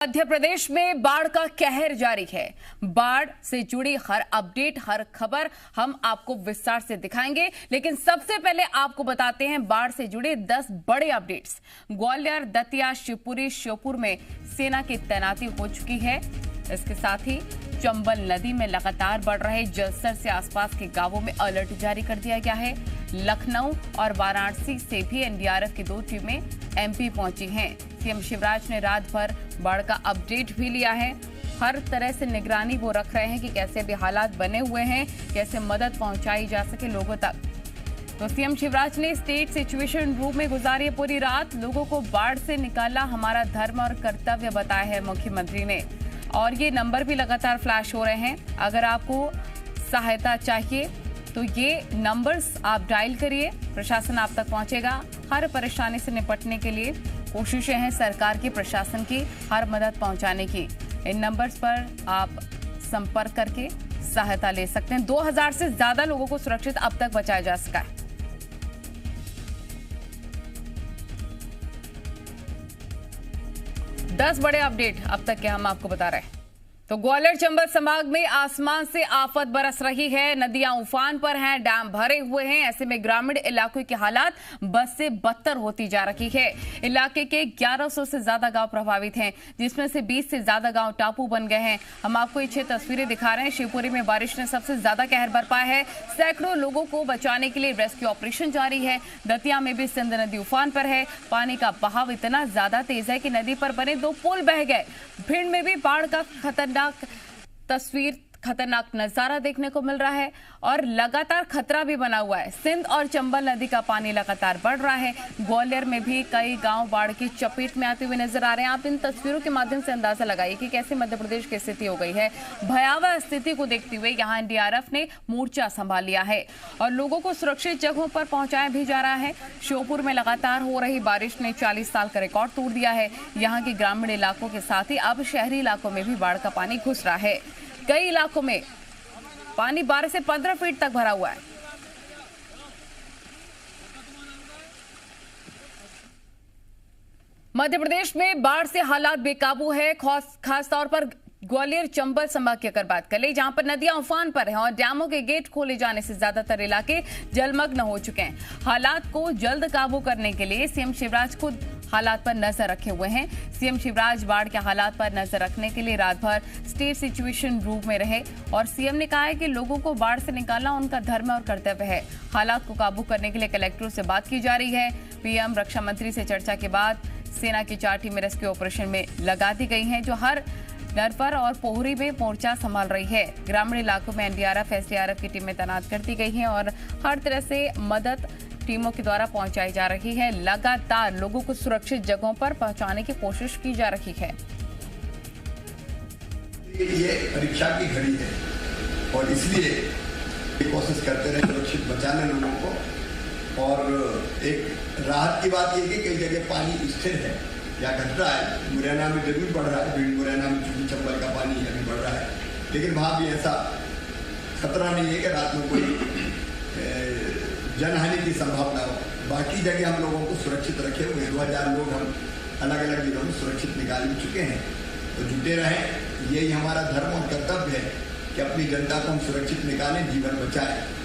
मध्य प्रदेश में बाढ़ का कहर जारी है। बाढ़ से जुड़ी हर अपडेट, हर खबर हम आपको विस्तार से दिखाएंगे, लेकिन सबसे पहले आपको बताते हैं बाढ़ से जुड़े 10 बड़े अपडेट्स। ग्वालियर, दतिया, शिवपुरी, श्योपुर में सेना की तैनाती हो चुकी है। इसके साथ ही चंबल नदी में लगातार बढ़ रहे जलस्तर से आसपास के गांवों में अलर्ट जारी कर दिया गया है। लखनऊ और वाराणसी से भी एनडीआरएफ की 2 टीमें एमपी पहुंची हैं। सीएम शिवराज ने रात भर बाढ़ का अपडेट भी लिया है। हर तरह से निगरानी वो रख रहे हैं कि कैसे भी हालात बने हुए हैं, कैसे मदद पहुंचाई जा सके लोगों तक। तो सीएम शिवराज ने स्टेट सिचुएशन रूम में गुजारी पूरी रात। लोगों को बाढ़ से निकाला हमारा धर्म और कर्तव्य बताया है मुख्यमंत्री ने। और ये नंबर भी लगातार फ्लैश हो रहे हैं। अगर आपको सहायता चाहिए तो ये नंबर्स आप डायल करिए, प्रशासन आप तक पहुंचेगा। हर परेशानी से निपटने के लिए कोशिशें हैं सरकार की, प्रशासन की, हर मदद पहुंचाने की। इन नंबर्स पर आप संपर्क करके सहायता ले सकते हैं। 2000 से ज्यादा लोगों को सुरक्षित अब तक बचाया जा सका है। दस बड़े अपडेट अब तक के हम आपको बता रहे हैं। तो ग्वालियर चंबल संभाग में आसमान से आफत बरस रही है। नदियां उफान पर हैं, डैम भरे हुए हैं। ऐसे में ग्रामीण इलाकों की हालात बद से बदतर होती जा रही है। इलाके के 1100 से ज्यादा गांव प्रभावित हैं, जिसमें से 20 से ज्यादा गांव टापू बन गए हैं। हम आपको ये 6 तस्वीरें दिखा रहे हैं। शिवपुरी में बारिश ने सबसे ज्यादा कहर बरपाया है। सैकड़ों लोगों को बचाने के लिए रेस्क्यू ऑपरेशन जारी है। दतिया में भी सिंध नदी उफान पर है। पानी का बहाव इतना ज्यादा तेज है कि नदी पर बने 2 पुल बह गए। भिंड में भी बाढ़ का खतरनाक नजारा देखने को मिल रहा है और लगातार खतरा भी बना हुआ है। सिंध और चंबल नदी का पानी लगातार बढ़ रहा है। ग्वालियर में भी कई गांव बाढ़ की चपेट में आते हुए नजर आ रहे हैं। आप इन तस्वीरों के माध्यम से अंदाजा लगाइए कि कैसे मध्य प्रदेश की स्थिति हो गई है। भयावह स्थिति को देखते हुए यहाँ एनडीआरएफ ने मोर्चा संभाल लिया है और लोगों को सुरक्षित जगहों पर पहुंचाया भी जा रहा है। श्योपुर में लगातार हो रही बारिश ने 40 साल का रिकॉर्ड तोड़ दिया है। यहाँ के ग्रामीण इलाकों के साथ ही अब शहरी इलाकों में भी बाढ़ का पानी घुस रहा है। कई इलाकों में पानी 12 से 15 फीट तक भरा हुआ है। मध्य प्रदेश में बाढ़ से हालात बेकाबू है। खास तौर पर ग्वालियर चंबल संभाग की अगर बात करें, जहां पर नदियां उफान पर हैं और डैमों के गेट खोले जाने से ज्यादातर इलाके जलमग्न हो चुके हैं। हालात को जल्द काबू करने के लिए सीएम शिवराज खुद हालात पर नजर रखे हुए हैं। सीएम शिवराज बाढ़ के हालात पर नजर रखने के लिए रात भर स्टेट सिचुएशन रूम में रहे और सीएम ने कहा है कि लोगों को बाढ़ से निकालना उनका धर्म और कर्तव्य है। हालात को काबू करने के लिए कलेक्टरों से बात की जा रही है। पीएम, रक्षा मंत्री से चर्चा के बाद सेना की 4 टीमें रेस्क्यू ऑपरेशन में लगा दी गई हैं, जो हर नरपर और पोहरी में मोर्चा संभाल रही है। ग्रामीण इलाकों में एनडीआरएफ, एसडीआरएफ की टीमें तैनात कर दी गई हैं और हर तरह से मदद टीमों के द्वारा पहुंचाई जा रही है। लगातार लोगों को सुरक्षित जगहों पर पहुंचाने की कोशिश की जा रही है। ये परीक्षा की घड़ी है और इसलिए कोशिश करते रहे सुरक्षित बचाने लोगों को। और एक राहत की बात यह कि कई जगह पानी स्थिर है या घट रहा है। मुरैना में जरूर बढ़ रहा है, भिंड मुरैना में चूंकि चंबल का पानी अभी बढ़ रहा है, लेकिन वहां भी ऐसा खतरा नहीं है कि रात में कोई जनहानि की संभावना हो। बाकी जगह हम लोगों को सुरक्षित रखे हुए 2000 लोग हम अलग अलग जिलों में सुरक्षित निकाल भी चुके हैं। तो जुटे रहें, यही हमारा धर्म और कर्तव्य है कि अपनी जनता को हम सुरक्षित निकालें, जीवन बचाएं।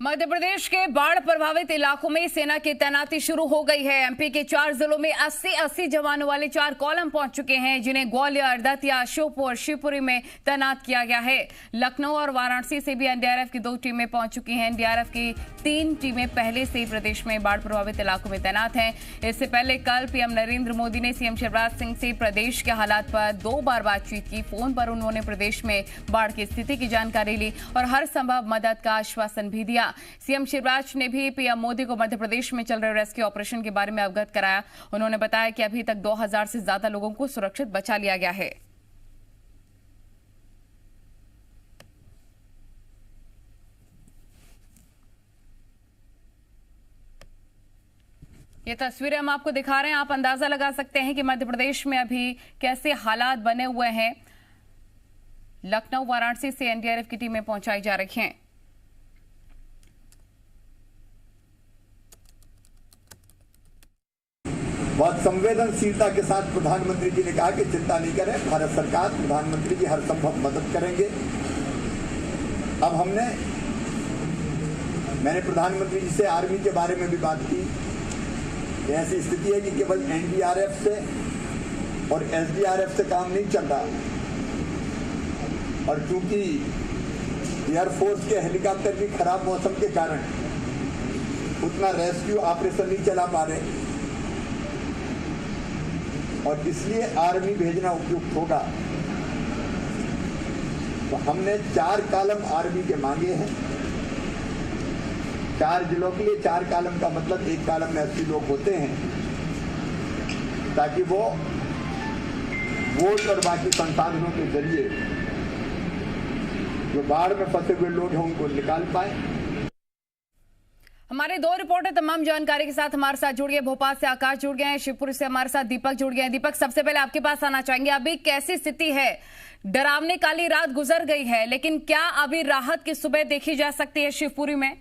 मध्य प्रदेश के बाढ़ प्रभावित इलाकों में सेना की तैनाती शुरू हो गई है। एमपी के 4 जिलों में 80-80 जवानों वाले 4 कॉलम पहुंच चुके हैं, जिन्हें ग्वालियर, दतिया, श्योपुर, शिवपुरी में तैनात किया गया है। लखनऊ और वाराणसी से भी एनडीआरएफ की 2 टीमें पहुंच चुकी हैं। एनडीआरएफ की 3 टीमें पहले से ही प्रदेश में बाढ़ प्रभावित इलाकों में तैनात हैं। इससे पहले कल पीएम नरेंद्र मोदी ने सीएम शिवराज सिंह से प्रदेश के हालात पर 2 बार बातचीत की। फोन पर उन्होंने प्रदेश में बाढ़ की स्थिति की जानकारी ली और हर संभव मदद का आश्वासन भी दिया। सीएम शिवराज ने भी पीएम मोदी को मध्य प्रदेश में चल रहे रेस्क्यू ऑपरेशन के बारे में अवगत कराया। उन्होंने बताया कि अभी तक 2000 से ज्यादा लोगों को सुरक्षित बचा लिया गया है। ये तस्वीरें हम आपको दिखा रहे हैं। आप अंदाजा लगा सकते हैं कि मध्य प्रदेश में अभी कैसे हालात बने हुए हैं। लखनऊ, वाराणसी से एनडीआरएफ की टीमें पहुंचाई जा रही हैं। बहुत संवेदनशीलता के साथ प्रधानमंत्री जी ने कहा कि चिंता नहीं करें, भारत सरकार प्रधानमंत्री जी हर संभव मदद करेंगे। अब मैंने प्रधानमंत्री जी से आर्मी के बारे में भी बात की। ऐसी स्थिति है कि केवल एनडीआरएफ से और एसडीआरएफ से काम नहीं चल रहा, और चूंकि एयरफोर्स के हेलीकॉप्टर भी खराब मौसम के कारण उतना रेस्क्यू ऑपरेशन नहीं चला पा रहे, और इसलिए आर्मी भेजना उपयुक्त होगा। तो हमने 4 कॉलम आर्मी के मांगे हैं, 4 जिलों के लिए। 4 कॉलम का मतलब 1 कॉलम में 80 लोग होते हैं, ताकि वो वोट और बाकी संसाधनों के जरिए जो बाढ़ में फंसे हुए लोग हैं उनको निकाल पाए। हमारे 2 रिपोर्टर तमाम जानकारी के साथ हमारे साथ जुड़ गए। भोपाल से आकाश जुड़ गए हैं, शिवपुरी से हमारे साथ दीपक जुड़ गए हैं। दीपक, सबसे पहले आपके पास आना चाहेंगे, अभी कैसी स्थिति है? डरावनी काली रात गुजर गई है, लेकिन क्या अभी राहत की सुबह देखी जा सकती है शिवपुरी में?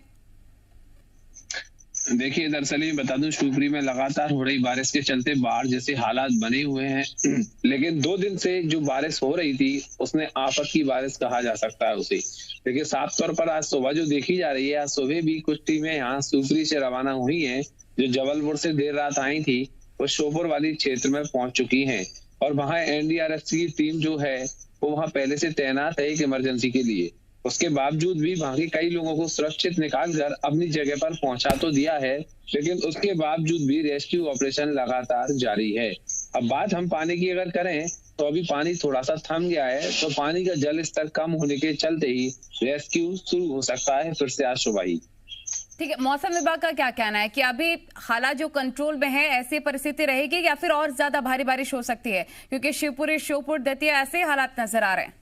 देखिए, दरअसल मैं बता दूं, शिवपुरी में लगातार हो रही बारिश के चलते बाढ़ जैसे हालात बने हुए हैं। लेकिन 2 दिन से जो बारिश हो रही थी उसने आफत की बारिश कहा जा सकता है उसे। देखिए, साफ तौर पर आज सुबह जो देखी जा रही है, आज सुबह भी कुछ टीमें यहाँ शिवपुरी से रवाना हुई हैं, जो जबलपुर से देर रात आई थी, वो श्योपुर वाली क्षेत्र में पहुंच चुकी हैं। और वहां एनडीआरएफ की टीम जो है वो वहां पहले से तैनात है एक इमरजेंसी के लिए। उसके बावजूद भी वहां के कई लोगों को सुरक्षित निकालकर अपनी जगह पर पहुंचा तो दिया है, लेकिन उसके बावजूद भी रेस्क्यू ऑपरेशन लगातार जारी है। अब बात हम पानी की अगर करें तो अभी पानी थोड़ा सा थम गया है, तो पानी का जल स्तर कम होने के चलते ही रेस्क्यू शुरू हो सकता है फिर से आज सुबह ही। ठीक है, मौसम विभाग का क्या कहना है कि अभी हालात जो कंट्रोल में है, ऐसी परिस्थिति रहेगी या फिर और ज्यादा भारी बारिश हो सकती है? क्योंकि शिवपुरी, श्योपुर, दतिया ऐसे हालात नजर आ रहे हैं।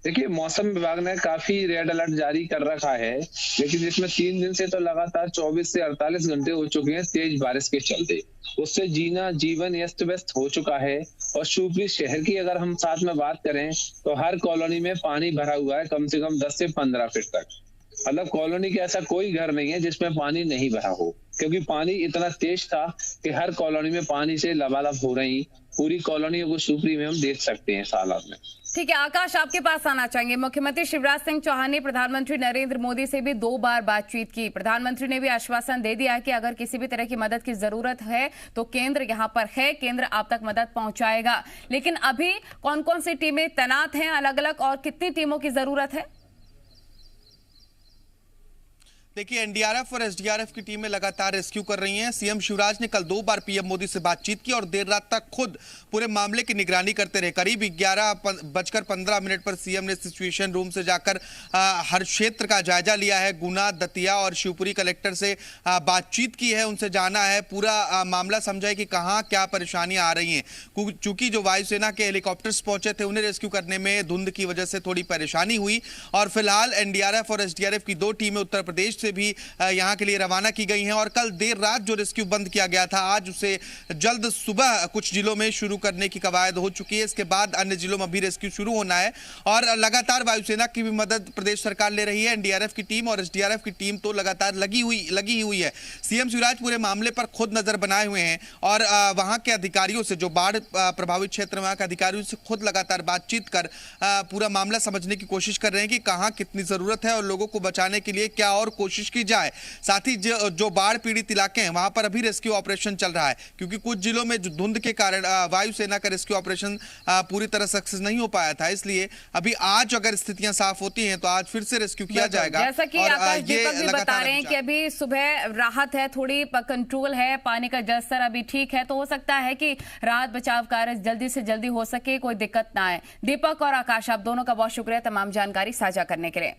देखिए, मौसम विभाग ने काफी रेड अलर्ट जारी कर रखा है, लेकिन इसमें 3 दिन से तो लगातार 24 से 48 घंटे हो चुके हैं तेज बारिश के चलते। उससे जीवन अस्त व्यस्त हो चुका है। और शिवपुरी शहर की अगर हम साथ में बात करें तो हर कॉलोनी में पानी भरा हुआ है, कम से कम 10 से 15 फीट तक। मतलब कॉलोनी के ऐसा कोई घर नहीं है जिसमें पानी नहीं भरा हो, क्योंकि पानी इतना तेज था कि हर कॉलोनी में पानी से लबालब हो रही पूरी कॉलोनियों को शिवपुरी में हम देख सकते हैं इस हालात में। ठीक है, आकाश आपके पास आना चाहेंगे। मुख्यमंत्री शिवराज सिंह चौहान ने प्रधानमंत्री नरेंद्र मोदी से भी 2 बार बातचीत की। प्रधानमंत्री ने भी आश्वासन दे दिया कि अगर किसी भी तरह की मदद की जरूरत है तो केंद्र यहां पर है, केंद्र आप तक मदद पहुंचाएगा। लेकिन अभी कौन कौन सी टीमें तैनात हैं अलग अलग, और कितनी टीमों की जरूरत है? देखिए, एनडीआरएफ और एसडीआरएफ की टीमें लगातार रेस्क्यू कर रही हैं। सीएम शिवराज ने कल 2 बार पीएम मोदी से बातचीत की और देर रात तक खुद पूरे मामले की निगरानी करते रहे। करीब 11:15 पर सीएम ने सिचुएशन रूम से जाकर हर क्षेत्र का जायजा लिया है। गुना, दतिया और शिवपुरी कलेक्टर से बातचीत की है, उनसे जाना है, पूरा मामला समझा है कि कहाँ क्या परेशानियां आ रही हैं। चूंकि जो वायुसेना के हेलीकॉप्टर्स पहुंचे थे उन्हें रेस्क्यू करने में धुंध की वजह से थोड़ी परेशानी हुई, और फिलहाल एनडीआरएफ और एसडीआरएफ की 2 टीमें उत्तर प्रदेश से भी यहां के लिए रवाना की गई हैं। और कल देर रात जो रेस्क्यू बंद किया गया था, आज उसे जल्द सुबह कुछ जिलों में शुरू करने की कवायद हो चुकी है। इसके बाद अन्य जिलों में भी रेस्क्यू शुरू होना है, और लगातार वायुसेना की भी मदद प्रदेश सरकार ले रही है। एनडीआरएफ की टीम और एसडीआरएफ की टीम तो लगातार लगी हुई है। सीएम शिवराज पूरे मामले पर खुद नजर बनाए हुए हैं, और वहां के अधिकारियों से, जो बाढ़ प्रभावित क्षेत्र में वहां के अधिकारियों से खुद लगातार बातचीत कर पूरा मामला समझने की कोशिश कर रहे हैं कि कहां कितनी जरूरत है और लोगों को बचाने के लिए क्या और कोशिश की जाए। साथ ही जो बाढ़ पीड़ित इलाके हैं वहां पर अभी रेस्क्यू ऑपरेशन चल रहा है, क्योंकि कुछ जिलों में जो धुंध के कारण वायुसेना का रेस्क्यू ऑपरेशन पूरी तरह सक्सेस नहीं हो पाया था। इसलिए अभी आज अगर स्थितियां साफ होती हैं तो आज फिर से रेस्क्यू किया जाएगा। जैसा कि आकाश दीपक भी बता रहे हैं कि अभी सुबह राहत है, थोड़ी कंट्रोल है, पानी का जलस्तर अभी ठीक है, तो हो सकता है कि राहत बचाव कार्य जल्दी से जल्दी हो सके, कोई दिक्कत ना आए। दीपक और आकाश, आप दोनों का बहुत शुक्रिया तमाम जानकारी साझा करने के लिए।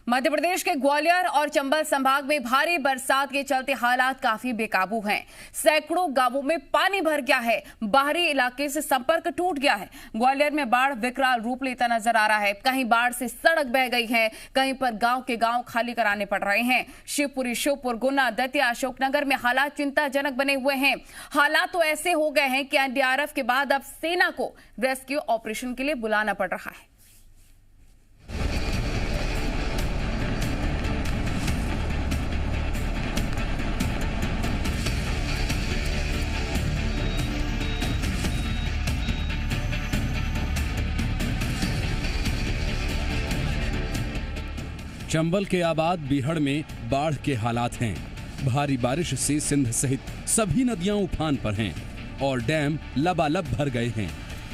मध्य प्रदेश के ग्वालियर और चंबल संभाग में भारी बरसात के चलते हालात काफी बेकाबू हैं। सैकड़ों गांवों में पानी भर गया है, बाहरी इलाके से संपर्क टूट गया है। ग्वालियर में बाढ़ विकराल रूप लेता नजर आ रहा है। कहीं बाढ़ से सड़क बह गई है, कहीं पर गांव के गांव खाली कराने पड़ रहे हैं। शिवपुरी, श्योपुर, गुना, दतिया, अशोकनगर में हालात चिंताजनक बने हुए हैं। हालात तो ऐसे हो गए हैं कि एनडीआरएफ के बाद अब सेना को रेस्क्यू ऑपरेशन के लिए बुलाना पड़ रहा है। चंबल के आबाद बीहड़ में बाढ़ के हालात हैं। भारी बारिश से सिंध सहित सभी नदियां उफान पर हैं और डैम लबालब भर गए हैं।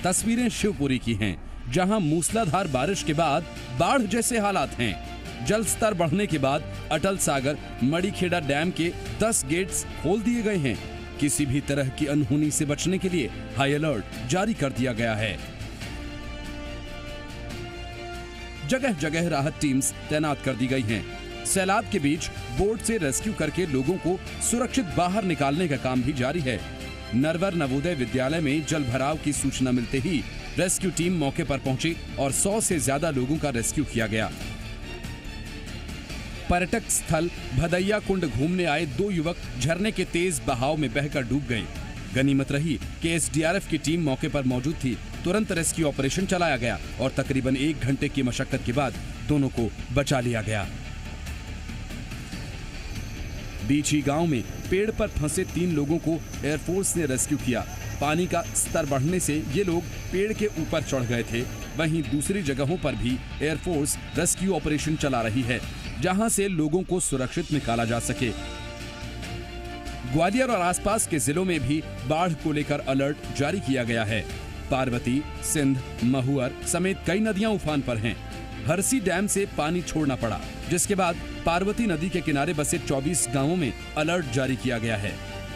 तस्वीरें शिवपुरी की हैं, जहां मूसलाधार बारिश के बाद बाढ़ जैसे हालात हैं। जल स्तर बढ़ने के बाद अटल सागर मड़ीखेड़ा डैम के 10 गेट्स खोल दिए गए हैं। किसी भी तरह की अनहोनी से बचने के लिए हाई अलर्ट जारी कर दिया गया है। जगह जगह राहत टीम्स तैनात कर दी गई हैं। सैलाब के बीच बोट से रेस्क्यू करके लोगों को सुरक्षित बाहर निकालने का काम भी जारी है। नरवर नवोदय विद्यालय में जल भराव की सूचना मिलते ही रेस्क्यू टीम मौके पर पहुंची और 100 से ज्यादा लोगों का रेस्क्यू किया गया। पर्यटक स्थल भदैया कुंड घूमने आए 2 युवक झरने के तेज बहाव में बहकर डूब गए। गनीमत रही कि एसडीआरएफ की टीम मौके पर मौजूद थी। तुरंत रेस्क्यू ऑपरेशन चलाया गया और तकरीबन 1 घंटे की मशक्कत के बाद दोनों को बचा लिया गया। बीची गांव में पेड़ पर फंसे 3 लोगों को एयरफोर्स ने रेस्क्यू किया। पानी का स्तर बढ़ने से ये लोग पेड़ के ऊपर चढ़ गए थे। वहीं दूसरी जगहों पर भी एयरफोर्स रेस्क्यू ऑपरेशन चला रही है, जहां से लोगों को सुरक्षित निकाला जा सके। ग्वालियर और आसपास के जिलों में भी बाढ़ को लेकर अलर्ट जारी किया गया है। पार्वती, सिंध, महुअर समेत कई नदियां उफान पर हैं। हरसी डैम से पानी छोड़ना पड़ा, जिसके बाद पार्वती नदी के किनारे बसे 24 गांवों में अलर्ट जारी किया गया है।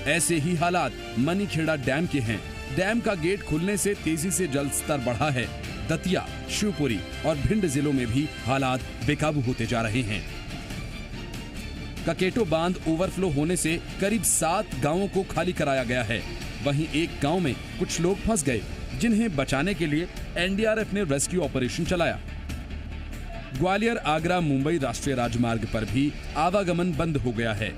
ऐसे ही हालात मनीखेड़ा डैम के हैं। डैम का गेट खुलने से तेजी से जल स्तर बढ़ा है। दतिया, शिवपुरी और भिंड जिलों में भी हालात बेकाबू होते जा रहे हैं। ककेटो बांध ओवरफ्लो होने से करीब 7 गांवों को खाली कराया गया है। वहीं एक गांव में कुछ लोग फंस गए, जिन्हें बचाने के लिए एनडीआरएफ ने रेस्क्यू ऑपरेशन चलाया। ग्वालियर आगरा मुंबई राष्ट्रीय राजमार्ग पर भी आवागमन बंद हो गया है।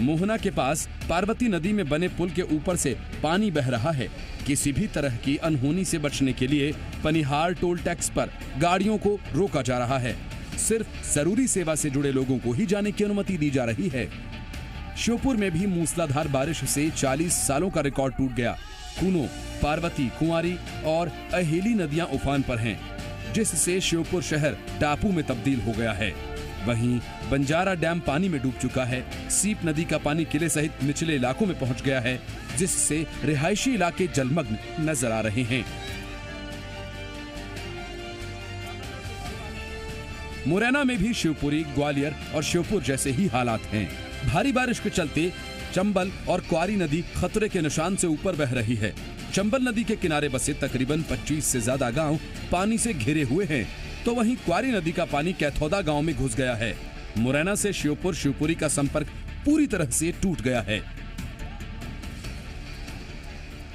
मोहना के पास पार्वती नदी में बने पुल के ऊपर से पानी बह रहा है। किसी भी तरह की अनहोनी से बचने के लिए पनिहार टोल टैक्स पर गाड़ियों को रोका जा रहा है। सिर्फ जरूरी सेवा से जुड़े लोगों को ही जाने की अनुमति दी जा रही है। श्योपुर में भी मूसलाधार बारिश से 40 सालों का रिकॉर्ड टूट गया। कूनो, पार्वती, कुंवारी और अहेली नदियां उफान पर हैं, जिससे श्योपुर शहर टापू में तब्दील हो गया है। वहीं बंजारा डैम पानी में डूब चुका है। सीप नदी का पानी किले सहित निचले इलाकों में पहुंच गया है, जिससे रिहायशी इलाके जलमग्न नजर आ रहे हैं। मुरैना में भी शिवपुरी, ग्वालियर और श्योपुर जैसे ही हालात हैं। भारी बारिश के चलते चंबल और क्वारी नदी खतरे के निशान से ऊपर बह रही है। चंबल नदी के किनारे बसे तकरीबन 25 से ज्यादा गांव पानी से घिरे हुए हैं, तो वहीं क्वारी नदी का पानी कैथौदा गांव में घुस गया है। मुरैना से श्योपुर शिवपुरी का संपर्क पूरी तरह से टूट गया है।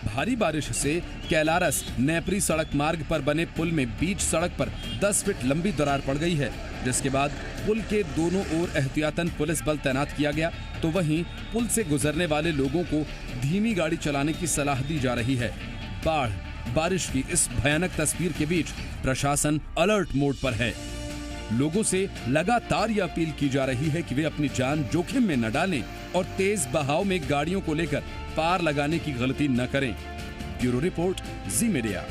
भारी बारिश से कैलारस नेपरी सड़क मार्ग पर बने पुल में बीच सड़क पर 10 फीट लंबी दरार पड़ गई है, जिसके बाद पुल के दोनों ओर एहतियातन पुलिस बल तैनात किया गया। तो वहीं पुल से गुजरने वाले लोगों को धीमी गाड़ी चलाने की सलाह दी जा रही है। बाढ़ बारिश की इस भयानक तस्वीर के बीच प्रशासन अलर्ट मोड पर है। लोगों से लगातार यह अपील की जा रही है कि वे अपनी जान जोखिम में न डालें और तेज बहाव में गाड़ियों को लेकर पार लगाने की गलती न करें। ब्यूरो रिपोर्ट, जी मीडिया।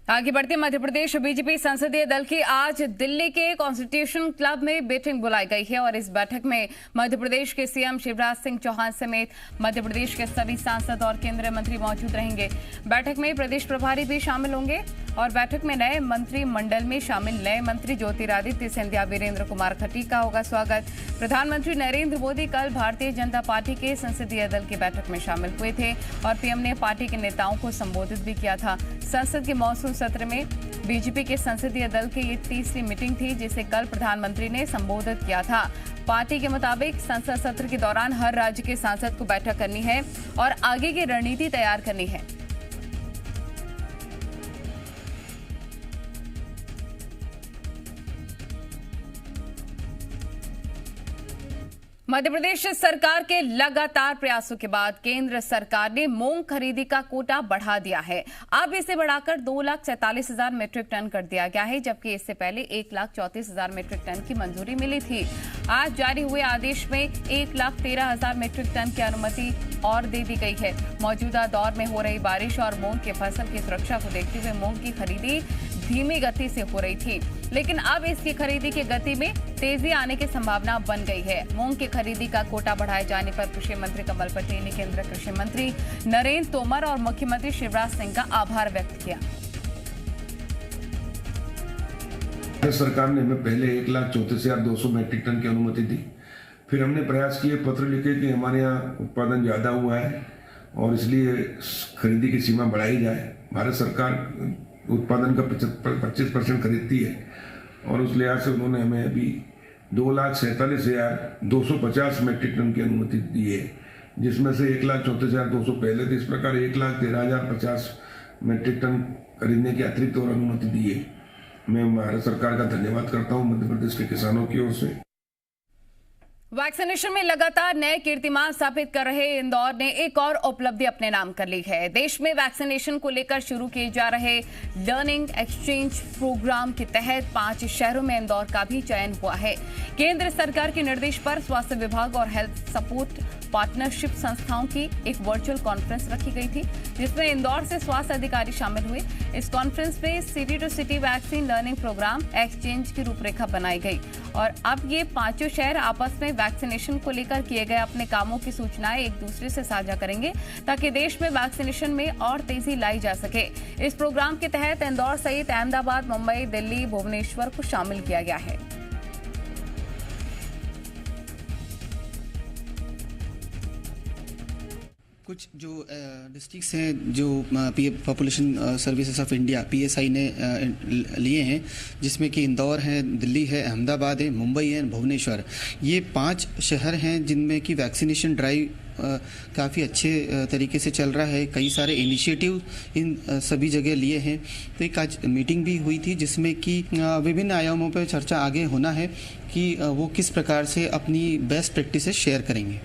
आगे बढ़ते मध्य प्रदेश बीजेपी संसदीय दल की आज दिल्ली के कॉन्स्टिट्यूशन क्लब में मीटिंग बुलाई गई है और इस बैठक में मध्य प्रदेश के सीएम शिवराज सिंह चौहान समेत मध्य प्रदेश के सभी सांसद और केंद्रीय मंत्री मौजूद रहेंगे। बैठक में प्रदेश प्रभारी भी शामिल होंगे और बैठक में नए मंत्रिमंडल में शामिल नए मंत्री ज्योतिरादित्य सिंधिया, वीरेंद्र कुमार खटीक का होगा स्वागत। प्रधानमंत्री नरेंद्र मोदी कल भारतीय जनता पार्टी के संसदीय दल की बैठक में शामिल हुए थे और पीएम ने पार्टी के नेताओं को संबोधित भी किया था। संसद के मॉनसून सत्र में बीजेपी के संसदीय दल की ये तीसरी मीटिंग थी, जिसे कल प्रधानमंत्री ने संबोधित किया था। पार्टी के मुताबिक संसद सत्र के दौरान हर राज्य के सांसद को बैठक करनी है और आगे की रणनीति तैयार करनी है। मध्य प्रदेश सरकार के लगातार प्रयासों के बाद केंद्र सरकार ने मूंग खरीदी का कोटा बढ़ा दिया है। अब इसे बढ़ाकर 2,47,000 मीट्रिक टन कर दिया गया है, जबकि इससे पहले 1,34,000 मीट्रिक टन की मंजूरी मिली थी। आज जारी हुए आदेश में 1,13,000 मीट्रिक टन की अनुमति और दे दी गई है। मौजूदा दौर में हो रही बारिश और मूंग की फसल की सुरक्षा को देखते हुए मूंग की खरीदी धीमी गति से हो रही थी। लेकिन अब इसकी खरीदी की गति में तेजी आने की संभावना बन गई है। मूंग की खरीदी का कोटा बढ़ाए जाने पर कृषि मंत्री कमल पटेल ने केंद्रीय कृषि मंत्री नरेंद्र तोमर और मुख्यमंत्री शिवराज सिंह का आभार व्यक्त किया। सरकार ने हमें पहले 1,34,200 मैट्रिक टन की अनुमति दी, फिर हमने प्रयास किए, पत्र लिखे कि हमारे यहाँ उत्पादन ज़्यादा हुआ है और इसलिए खरीदी की सीमा बढ़ाई जाए। भारत सरकार उत्पादन का 25% खरीदती है और उस लिहाज से उन्होंने हमें अभी 2,47,250 मैट्रिक टन की अनुमति दी है, जिसमें से 1,34,200 पहले थे। इस प्रकार 1,13,050 मैट्रिक टन खरीदने की अतिरिक्त और अनुमति दी है। मैं भारत सरकार का धन्यवाद करता हूं मध्य प्रदेश के किसानों की ओर से। वैक्सीनेशन में लगातार नए कीर्तिमान स्थापित कर रहे इंदौर ने एक और उपलब्धि अपने नाम कर ली है। देश में वैक्सीनेशन को लेकर शुरू किए जा रहे लर्निंग एक्सचेंज प्रोग्राम के तहत 5 शहरों में इंदौर का भी चयन हुआ है। केंद्र सरकार के निर्देश पर स्वास्थ्य विभाग और हेल्थ सपोर्ट पार्टनरशिप संस्थाओं की एक वर्चुअल कॉन्फ्रेंस रखी गई थी, जिसमें इंदौर से स्वास्थ्य अधिकारी शामिल हुए। इस कॉन्फ्रेंस में city to city vaccine learning programme exchange की रूपरेखा बनाई गई और अब ये 5 शहर आपस में वैक्सीनेशन को लेकर किए गए अपने कामों की सूचनाएं एक दूसरे से साझा करेंगे, ताकि देश में वैक्सीनेशन में और तेजी लाई जा सके। इस प्रोग्राम के तहत इंदौर सहित अहमदाबाद, मुंबई, दिल्ली, भुवनेश्वर को शामिल किया गया है। कुछ जो डिस्ट्रिक्ट्स हैं जो population services of India PSI ने लिए हैं, जिसमें कि इंदौर है, दिल्ली है, अहमदाबाद है, मुंबई है, भुवनेश्वर। ये 5 शहर हैं जिनमें कि वैक्सीनेशन ड्राइव काफ़ी अच्छे तरीके से चल रहा है। कई सारे इनिशिएटिव इन सभी जगह लिए हैं। तो एक आज मीटिंग भी हुई थी, जिसमें कि विभिन्न आयामों पर चर्चा आगे होना है कि वो किस प्रकार से अपनी बेस्ट प्रैक्टिसेस शेयर करेंगे।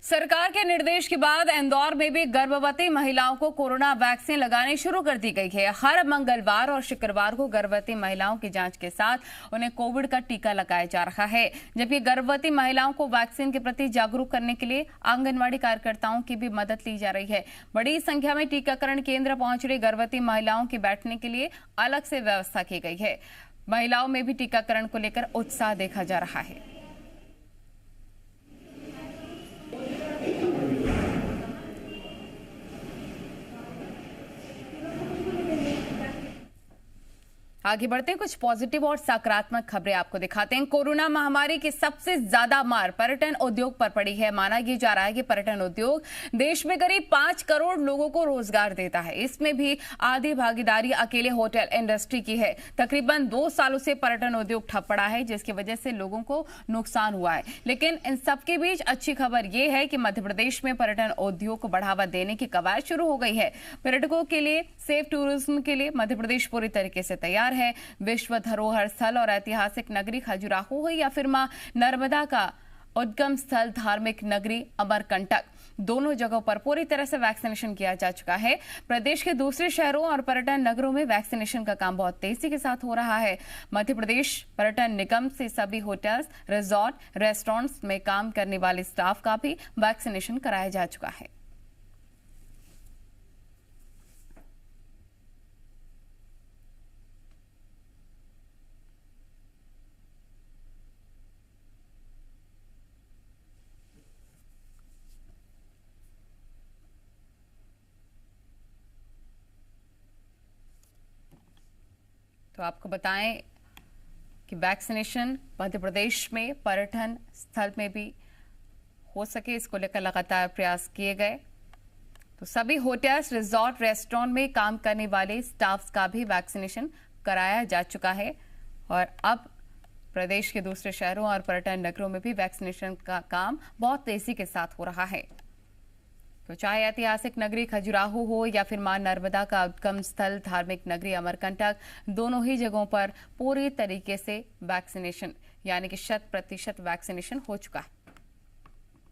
सरकार के निर्देश के बाद इंदौर में भी गर्भवती महिलाओं को कोरोना वैक्सीन लगानी शुरू कर दी गई है। हर मंगलवार और शुक्रवार को गर्भवती महिलाओं की जांच के साथ उन्हें कोविड का टीका लगाया जा रहा है, जबकि गर्भवती महिलाओं को वैक्सीन के प्रति जागरूक करने के लिए आंगनबाड़ी कार्यकर्ताओं की भी मदद ली जा रही है। बड़ी संख्या में टीकाकरण केंद्र पहुंच रही गर्भवती महिलाओं के बैठने के लिए अलग से व्यवस्था की गई है। महिलाओं में भी टीकाकरण को लेकर उत्साह देखा जा रहा है। आगे बढ़ते हैं, कुछ पॉजिटिव और सकारात्मक खबरें आपको दिखाते हैं। कोरोना महामारी की सबसे ज्यादा मार पर्यटन उद्योग पर पड़ी है। माना यह जा रहा है कि पर्यटन उद्योग देश में करीब 5 करोड़ लोगों को रोजगार देता है। इसमें भी आधी भागीदारी अकेले होटल इंडस्ट्री की है। तकरीबन 2 सालों से पर्यटन उद्योग ठप पड़ा है, जिसकी वजह से लोगों को नुकसान हुआ है। लेकिन इन सबके बीच अच्छी खबर यह है कि मध्य प्रदेश में पर्यटन उद्योग को बढ़ावा देने की कवायद शुरू हो गई है। पर्यटकों के लिए सेफ टूरिज्म के लिए मध्य प्रदेश पूरी तरीके से तैयार है। विश्व धरोहर स्थल और ऐतिहासिक नगरी खजुराहो हो या फिर मां नर्मदा का उद्गम स्थल धार्मिक नगरी अमरकंटक, दोनों जगहों पर पूरी तरह से वैक्सीनेशन किया जा चुका है। प्रदेश के दूसरे शहरों और पर्यटन नगरों में वैक्सीनेशन का काम बहुत तेजी के साथ हो रहा है। मध्य प्रदेश पर्यटन निगम से सभी होटल्स, रिजॉर्ट, रेस्टोरेंट्स में काम करने वाले स्टाफ का भी वैक्सीनेशन कराया जा चुका है। तो आपको बताएं कि वैक्सीनेशन मध्य प्रदेश में पर्यटन स्थल में भी हो सके, इसको लेकर लगातार प्रयास किए गए। तो सभी होटल्स, रिजॉर्ट, रेस्टोरेंट में काम करने वाले स्टाफ्स का भी वैक्सीनेशन कराया जा चुका है और अब प्रदेश के दूसरे शहरों और पर्यटन नगरों में भी वैक्सीनेशन का काम बहुत तेजी के साथ हो रहा है। तो चाहे ऐतिहासिक नगरी खजुराहो हो या फिर मां नर्मदा का उद्गम स्थल धार्मिक नगरी अमरकंटक, दोनों ही जगहों पर पूरी तरीके से वैक्सीनेशन यानी कि 100% वैक्सीनेशन हो चुका है।